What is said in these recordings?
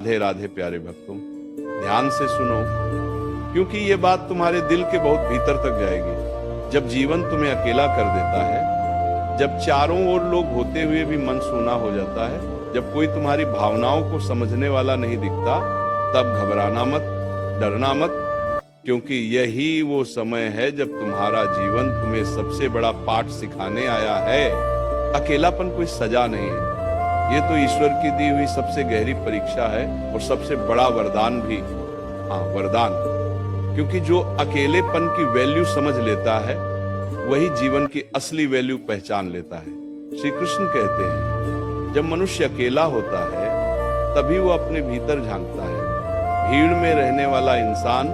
राधे राधे प्यारे भक्तों, ध्यान से सुनो, क्योंकि ये बात तुम्हारे दिल के बहुत भीतर तक जाएगी। जब जीवन तुम्हें अकेला कर देता है, जब चारों ओर लोग होते हुए भी मन सूना हो जाता है, जब कोई तुम्हारी भावनाओं को समझने वाला नहीं दिखता, तब घबराना मत, डरना मत, क्योंकि यही वो समय है जब तुम्हारा जीवन तुम्हें सबसे बड़ा पाठ सिखाने आया है। अकेलापन कोई सजा नहीं है, ये तो ईश्वर की दी हुई सबसे गहरी परीक्षा है और सबसे बड़ा वरदान भी। हाँ, वरदान, क्योंकि जो अकेलेपन की वैल्यू समझ लेता है वही जीवन की असली वैल्यू पहचान लेता है। श्री कृष्ण कहते हैं, जब मनुष्य अकेला होता है तभी वो अपने भीतर झांकता है। भीड़ में रहने वाला इंसान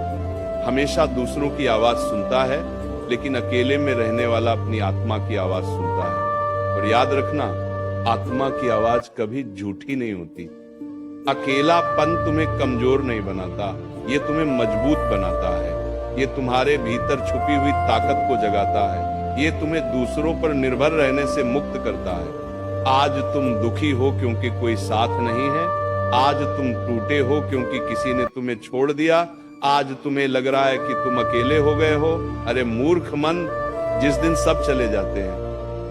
हमेशा दूसरों की आवाज सुनता है, लेकिन अकेले में रहने वाला अपनी आत्मा की आवाज सुनता है। और याद रखना, आत्मा की आवाज कभी झूठी नहीं होती। अकेलापन तुम्हें कमजोर नहीं बनाता, ये तुम्हें मजबूत बनाता है। ये तुम्हारे भीतर छुपी हुई ताकत को जगाता है। ये तुम्हें दूसरों पर निर्भर रहने से मुक्त करता है। आज तुम दुखी हो क्योंकि कोई साथ नहीं है। आज तुम टूटे हो क्योंकि किसी ने तुम्हें छोड़ दिया। आज तुम्हें लग रहा है कि तुम अकेले हो गए हो। अरे मूर्ख मन, जिस दिन सब चले जाते हैं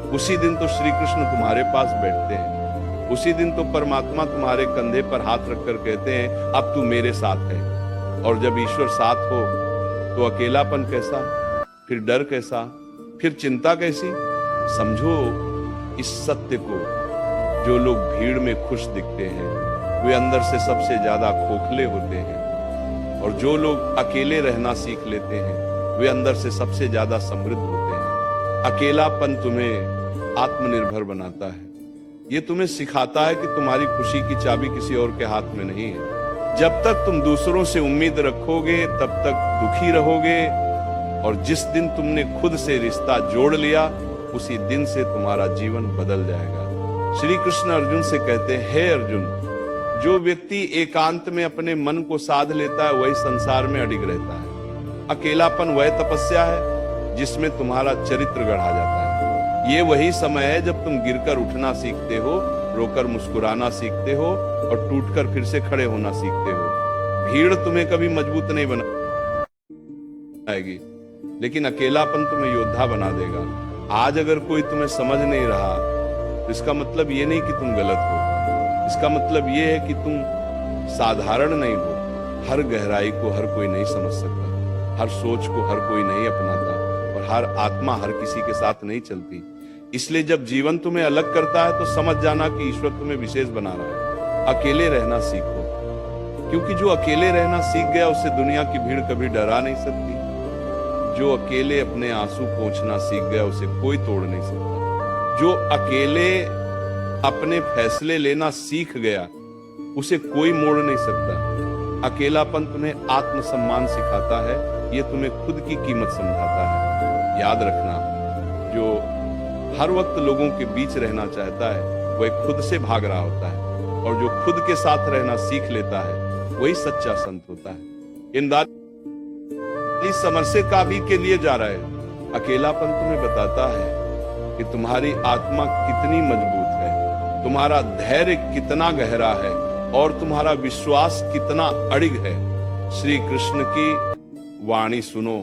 उसी दिन तो श्री कृष्ण तुम्हारे पास बैठते हैं। उसी दिन तो परमात्मा तुम्हारे कंधे पर हाथ रखकर कहते हैं, अब तू मेरे साथ है। और जब ईश्वर साथ हो तो अकेलापन कैसा, फिर डर कैसा, फिर चिंता कैसी। समझो इस सत्य को, जो लोग भीड़ में खुश दिखते हैं वे अंदर से सबसे ज्यादा खोखले होते हैं, और जो लोग अकेले रहना सीख लेते हैं वे अंदर से सबसे ज्यादा समृद्ध होते हैं। अकेलापन तुम्हें आत्मनिर्भर बनाता है। ये तुम्हें सिखाता है कि तुम्हारी खुशी की चाबी किसी और के हाथ में नहीं है। जब तक तुम दूसरों से उम्मीद रखोगे तब तक दुखी रहोगे, और जिस दिन तुमने खुद से रिश्ता जोड़ लिया उसी दिन से तुम्हारा जीवन बदल जाएगा। श्री कृष्ण अर्जुन से कहते हैं, हे अर्जुन, जो व्यक्ति एकांत में अपने मन को साध लेता है वही संसार में अडिग रहता है। अकेलापन वह तपस्या है जिसमें तुम्हारा चरित्र गढ़ा जाता है। ये वही समय है जब तुम गिरकर उठना सीखते हो, रोकर मुस्कुराना सीखते हो और टूटकर फिर से खड़े होना सीखते हो। भीड़ तुम्हें कभी मजबूत नहीं बनाएगी, लेकिन अकेलापन तुम्हें योद्धा बना देगा। आज अगर कोई तुम्हें समझ नहीं रहा तो इसका मतलब ये नहीं कि तुम गलत हो, इसका मतलब ये है कि तुम साधारण नहीं हो। हर गहराई को हर कोई नहीं समझ सकता, हर सोच को हर कोई नहीं अपनाता, और हर आत्मा हर किसी के साथ नहीं चलती। इसलिए जब जीवन तुम्हें अलग करता है तो समझ जाना कि ईश्वर तुम्हें विशेष बना रहा है। अकेले रहना सीखो, क्योंकि जो अकेले रहना सीख गया उसे दुनिया की भीड़ कभी डरा नहीं सकती। जो अकेले अपने आंसू पोंछना सीख गया उसे कोई तोड़ नहीं सकता। जो अकेले अपने फैसले लेना सीख गया उसे कोई मोड़ नहीं सकता। अकेलापन तुम्हें आत्मसम्मान सिखाता है, ये तुम्हें खुद की कीमत समझाता है। याद रखना, जो हर वक्त लोगों के बीच रहना चाहता है वह खुद से भाग रहा होता है, और जो खुद के साथ रहना सीख लेता है वही सच्चा संत होता है। ईमानदारी समरसे काबी के लिए जा रहा है। अकेलापन तुम्हें बताता है कि तुम्हारी आत्मा कितनी मजबूत है, तुम्हारा धैर्य कितना गहरा है और तुम्हारा विश्वास कितना अड़िग है। श्री कृष्ण की वाणी सुनो,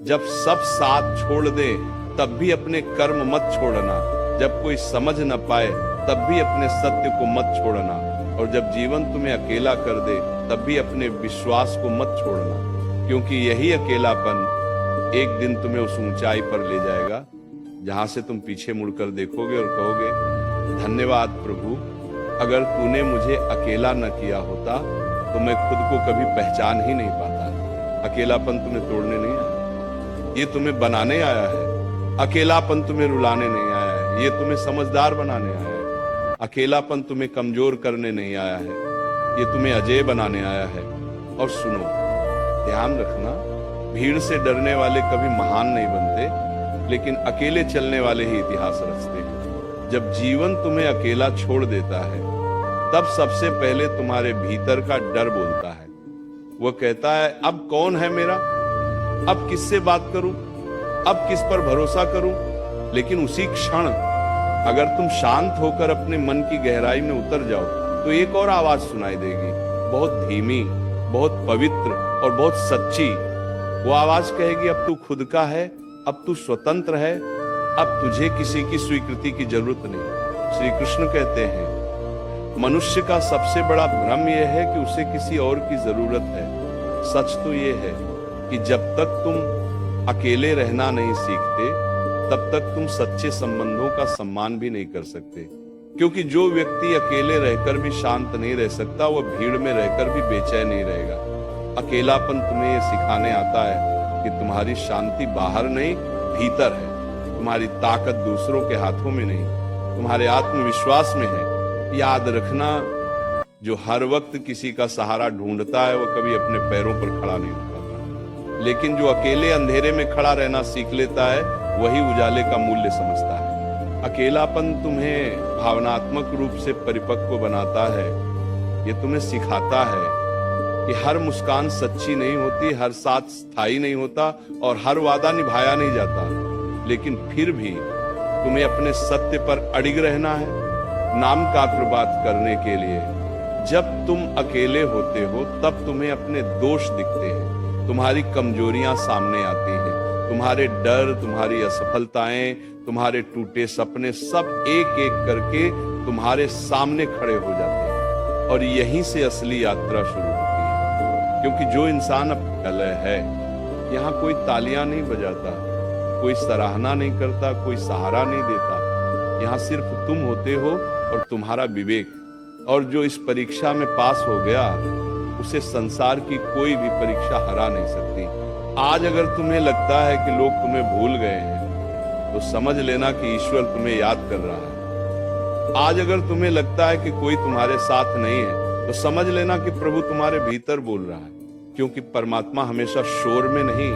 जब सब साथ छोड़ दे तब भी अपने कर्म मत छोड़ना। जब कोई समझ न पाए तब भी अपने सत्य को मत छोड़ना, और जब जीवन तुम्हें अकेला कर दे तब भी अपने विश्वास को मत छोड़ना, क्योंकि यही अकेलापन एक दिन तुम्हें उस ऊंचाई पर ले जाएगा जहां से तुम पीछे मुड़कर देखोगे और कहोगे, धन्यवाद प्रभु, अगर तूने मुझे अकेला न किया होता तो मैं खुद को कभी पहचान ही नहीं पाता। अकेलापन तुम्हें तोड़ने नहीं आया, ये तुम्हें बनाने आया है। अकेलापन तुम्हें रुलाने नहीं आया है, ये तुम्हें समझदार बनाने आया है। अकेलापन तुम्हें कमजोर करने नहीं आया है, ये तुम्हें अजेय बनाने आया है। और सुनो, ध्यान रखना, भीड़ से डरने वाले कभी महान नहीं बनते, लेकिन अकेले चलने वाले ही इतिहास रचते हैं। जब जीवन तुम्हें अकेला छोड़ देता है तब सबसे पहले तुम्हारे भीतर का डर बोलता है। वह कहता है, अब कौन है मेरा, अब किससे बात करूं, अब किस पर भरोसा करूं। लेकिन उसी क्षण अगर तुम शांत होकर अपने मन की गहराई में उतर जाओ तो एक और आवाज सुनाई देगी, बहुत धीमी, बहुत पवित्र और बहुत सच्ची, वो आवाज कहेगी अब तू खुद का है, अब तू स्वतंत्र है, अब तुझे किसी की स्वीकृति की जरूरत नहीं। श्री कृष्ण कहते हैं मनुष्य का सबसे बड़ा भ्रम यह है कि उसे किसी और की जरूरत है। सच तो यह है कि जब तक तुम अकेले रहना नहीं सीखते तब तक तुम सच्चे संबंधों का सम्मान भी नहीं कर सकते, क्योंकि जो व्यक्ति अकेले रहकर भी शांत नहीं रह सकता वह भीड़ में रहकर भी बेचैन नहीं रहेगा। अकेलापन तुम्हें यह सिखाने आता है कि तुम्हारी शांति बाहर नहीं भीतर है, तुम्हारी ताकत दूसरों के हाथों में नहीं, तुम्हारे आत्मविश्वास में है। याद रखना, जो हर वक्त किसी का सहारा ढूंढता है वह कभी अपने पैरों पर खड़ा नहीं हो पाता, लेकिन जो अकेले अंधेरे में खड़ा रहना सीख लेता है वही उजाले का मूल्य समझता है। अकेलापन तुम्हें भावनात्मक रूप से परिपक्व बनाता है। ये तुम्हें सिखाता है कि हर मुस्कान सच्ची नहीं होती, हर साथ स्थायी नहीं होता और हर वादा निभाया नहीं जाता, लेकिन फिर भी तुम्हें अपने सत्य पर अडिग रहना है। नाम का बात करने के लिए जब तुम अकेले होते हो तब तुम्हें अपने दोष दिखते हैं, तुम्हारी कमजोरियां सामने आती हैं, तुम्हारे डर, तुम्हारी असफलताएं, तुम्हारे टूटे सपने सब एक एक करके तुम्हारे सामने खड़े हो जाते हैं और यहीं से असली यात्रा शुरू होती है। क्योंकि जो इंसान अब है, यहाँ कोई तालियां नहीं बजाता, कोई सराहना नहीं करता, कोई सहारा नहीं देता। यहाँ सिर्फ तुम होते हो और तुम्हारा विवेक, और जो इस परीक्षा में पास हो गया उसे संसार की कोई भी परीक्षा हरा नहीं सकती। आज अगर तुम्हें लगता है कि लोग तुम्हें भूल गए हैं तो समझ लेना कि ईश्वर तुम्हें याद कर रहा है। आज अगर तुम्हें लगता है कि कोई तुम्हारे साथ नहीं है तो समझ लेना कि प्रभु तुम्हारे भीतर बोल रहा है, क्योंकि परमात्मा हमेशा शोर में नहीं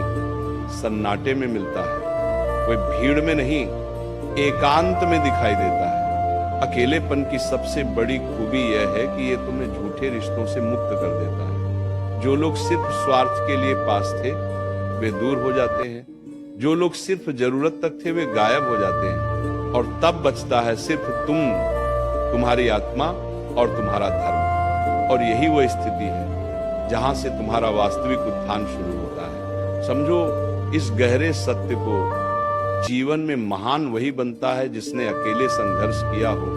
सन्नाटे में मिलता है, कोई भीड़ में नहीं एकांत में दिखाई देता है। अकेलेपन की सबसे बड़ी खूबी यह है कि यह तुम्हें झूठे रिश्तों से मुक्त कर देता है। जो लोग सिर्फ स्वार्थ के लिए पास थे वे दूर हो जाते हैं, जो लोग सिर्फ जरूरत तक थे वे गायब हो जाते हैं और तब बचता है सिर्फ तुम, तुम्हारी आत्मा और तुम्हारा धर्म। और यही वह स्थिति है जहां से तुम्हारा वास्तविक उत्थान शुरू होता है। समझो, इस गहरे सत्य को जीवन में महान वही बनता है जिसने अकेले संघर्ष किया हो,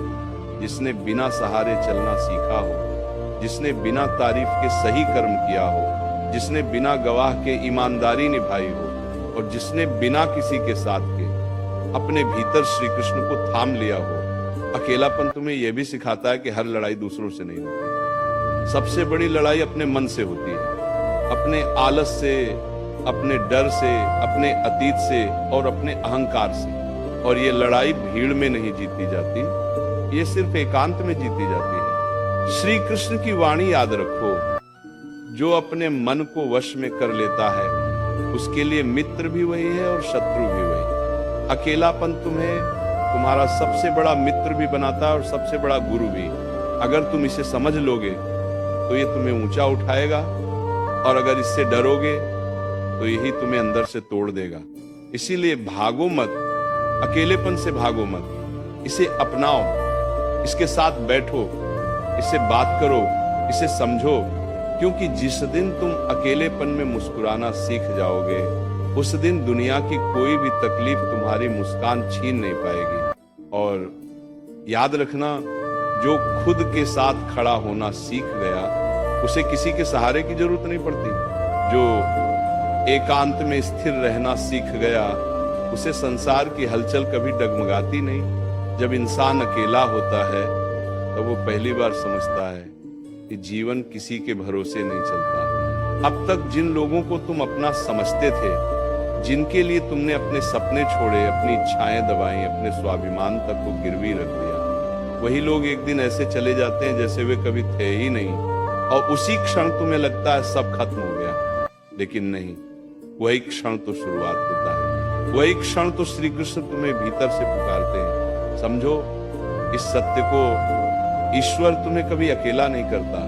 जिसने बिना सहारे चलना सीखा हो, जिसने बिना तारीफ के सही कर्म किया हो, जिसने बिना गवाह के ईमानदारी निभाई हो और जिसने बिना किसी के साथ के अपने भीतर श्री कृष्ण को थाम लिया हो। अकेलापन तुम्हें यह भी सिखाता है कि हर लड़ाई दूसरों से नहीं होती, सबसे बड़ी लड़ाई अपने मन से होती है, अपने आलस से, अपने डर से, अपने अतीत से और अपने अहंकार से। और ये लड़ाई भीड़ में नहीं जीती जाती, ये सिर्फ एकांत में जीती जाती है। श्री कृष्ण की वाणी याद रखो, जो अपने मन को वश में कर लेता है उसके लिए मित्र भी वही है और शत्रु भी वही। अकेलापन तुम्हें तुम्हारा सबसे बड़ा मित्र भी बनाता है और सबसे बड़ा गुरु भी। अगर तुम इसे समझ लोगे तो ये तुम्हें ऊंचा उठाएगा, और अगर इससे डरोगे तो यही तुम्हें अंदर से तोड़ देगा। इसीलिए भागो मत, अकेलेपन से भागो मत, इसे अपनाओ, इसके साथ बैठो, इससे बात करो, इसे समझो, क्योंकि जिस दिन तुम अकेलेपन में मुस्कुराना सीख जाओगे उस दिन दुनिया की कोई भी तकलीफ तुम्हारी मुस्कान छीन नहीं पाएगी। और याद रखना, जो खुद के साथ खड़ा होना सीख गया उसे किसी के सहारे की जरूरत नहीं पड़ती। जो एकांत में स्थिर रहना सीख गया उसे संसार की हलचल कभी डगमगाती नहीं। जब इंसान अकेला होता है तो वो पहली बार समझता है कि जीवन किसी के भरोसे नहीं चलता। अब तक जिन लोगों को तुम अपना समझते थे, जिनके लिए तुमने अपने सपने छोड़े, अपनी इच्छाएं दबाई, अपने स्वाभिमान तक को गिरवी रख दिया, वही लोग एक दिन ऐसे चले जाते हैं जैसे वे कभी थे ही नहीं, और उसी क्षण तुम्हें लगता है सब खत्म हो गया। लेकिन नहीं, वही क्षण तो शुरुआत होता है, वही क्षण तो श्री कृष्ण तुम्हें भीतर से पुकारते हैं। समझो इस सत्य को, ईश्वर तुम्हें कभी अकेला नहीं करता,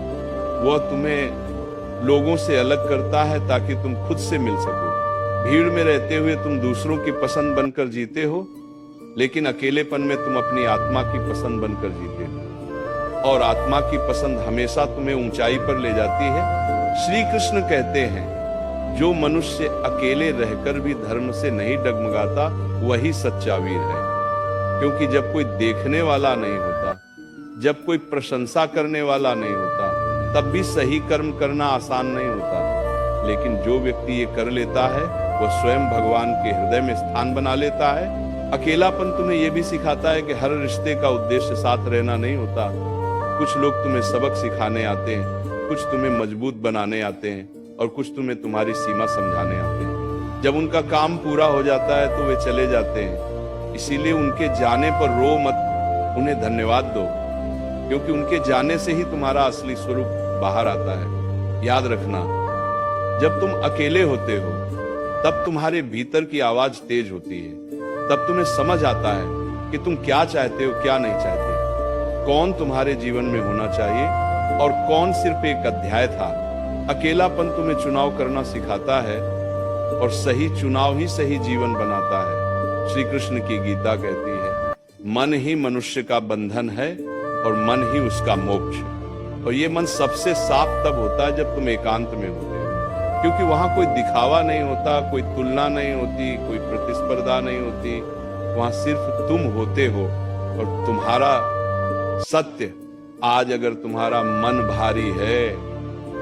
वह तुम्हें लोगों से अलग करता है ताकि तुम खुद से मिल सको। भीड़ में रहते हुए तुम दूसरों की पसंद बनकर जीते हो, लेकिन अकेलेपन में तुम अपनी आत्मा की पसंद बनकर जीते हो। और आत्मा की पसंद हमेशा तुम्हें ऊंचाई पर ले जाती है। श्री कृष्ण कहते हैं, जो मनुष्य अकेले रहकर भी धर्म से नहीं डगमगाता वही सच्चा वीर है। क्योंकि जब कोई देखने वाला नहीं होता, जब कोई प्रशंसा करने वाला नहीं होता, तब भी सही कर्म करना आसान नहीं होता। लेकिन जो व्यक्ति ये कर लेता है वो स्वयं भगवान के हृदय में स्थान बना लेता है। अकेलापन तुम्हें यह भी सिखाता है कि हर रिश्ते का उद्देश्य साथ रहना नहीं होता। कुछ लोग तुम्हें सबक सिखाने आते हैं, कुछ तुम्हें मजबूत बनाने आते हैं और कुछ तुम्हें तुम्हारी सीमा समझाने आते हैं। जब उनका काम पूरा हो जाता है तो वे चले जाते हैं। इसीलिए उनके जाने पर रो मत, उन्हें धन्यवाद दो, क्योंकि उनके जाने से ही तुम्हारा असली स्वरूप बाहर आता है। याद रखना, जब तुम अकेले होते हो तब तुम्हारे भीतर की आवाज तेज होती है। तब तुम्हें समझ आता है कि तुम क्या चाहते हो, क्या नहीं चाहते, कौन तुम्हारे जीवन में होना चाहिए और कौन सिर्फ एक अध्याय था। अकेलापन तुम्हें चुनाव करना सिखाता है और सही चुनाव ही सही जीवन बनाता है। श्री कृष्ण की गीता कहती है, मन ही मनुष्य का बंधन है और मन ही उसका मोक्ष। और ये मन सबसे साफ तब होता है जब तुम एकांत में होते हो, क्योंकि वहां कोई दिखावा नहीं होता, कोई तुलना नहीं होती, कोई प्रतिस्पर्धा नहीं होती। वहां सिर्फ तुम होते हो और तुम्हारा सत्य। आज अगर तुम्हारा मन भारी है,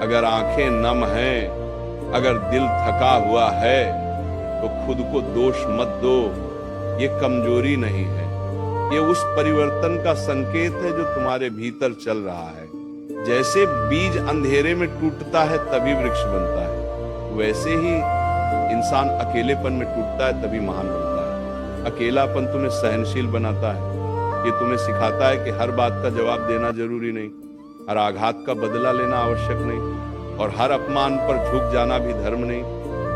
अगर आंखें नम हैं, अगर दिल थका हुआ है, तो खुद को दोष मत दो। ये कमजोरी नहीं है, ये उस परिवर्तन का संकेत है जो तुम्हारे भीतर चल रहा है। जैसे बीज अंधेरे में टूटता है तभी वृक्ष बनता है, वैसे ही इंसान अकेलेपन में टूटता है तभी महान बनता है। अकेलापन तुम्हें सहनशील बनाता है। ये तुम्हें सिखाता है कि हर बात का जवाब देना जरूरी नहीं, हर आघात का बदला लेना आवश्यक नहीं और हर अपमान पर झुक जाना भी धर्म नहीं।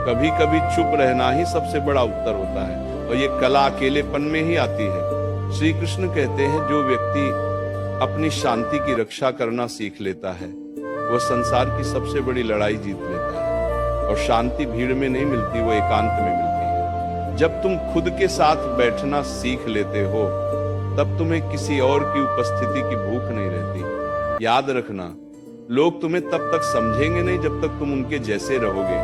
कभी कभी चुप रहना ही सबसे बड़ा उत्तर होता है और ये कला अकेलेपन में ही आती है। श्री कृष्ण कहते हैं, जो व्यक्ति अपनी शांति की रक्षा करना सीख लेता है वह संसार की सबसे बड़ी लड़ाई जीत लेता है। और शांति भीड़ में नहीं मिलती, वो एकांत में मिलती है। जब तुम खुद के साथ बैठना सीख लेते हो तब तुम्हें किसी और की उपस्थिति की भूख नहीं रहती। याद रखना, लोग तुम्हें तब तक समझेंगे नहीं जब तक तुम उनके जैसे रहोगे,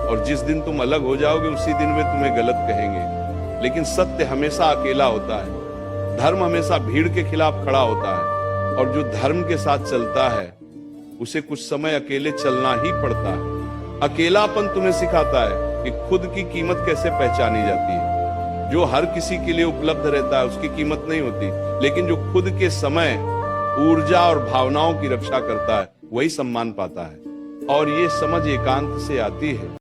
और जिस दिन तुम अलग हो जाओगे उसी दिन वे तुम्हें गलत कहेंगे। लेकिन सत्य हमेशा अकेला होता है, धर्म हमेशा भीड़ के खिलाफ खड़ा होता है, और जो धर्म के साथ चलता है उसे कुछ समय अकेले चलना ही पड़ता है। अकेलापन तुम्हें सिखाता है कि खुद की कीमत कैसे पहचानी जाती है। जो हर किसी के लिए उपलब्ध रहता है उसकी कीमत नहीं होती, लेकिन जो खुद के समय, ऊर्जा और भावनाओं की रक्षा करता है वही सम्मान पाता है। और ये समझ एकांत से आती है।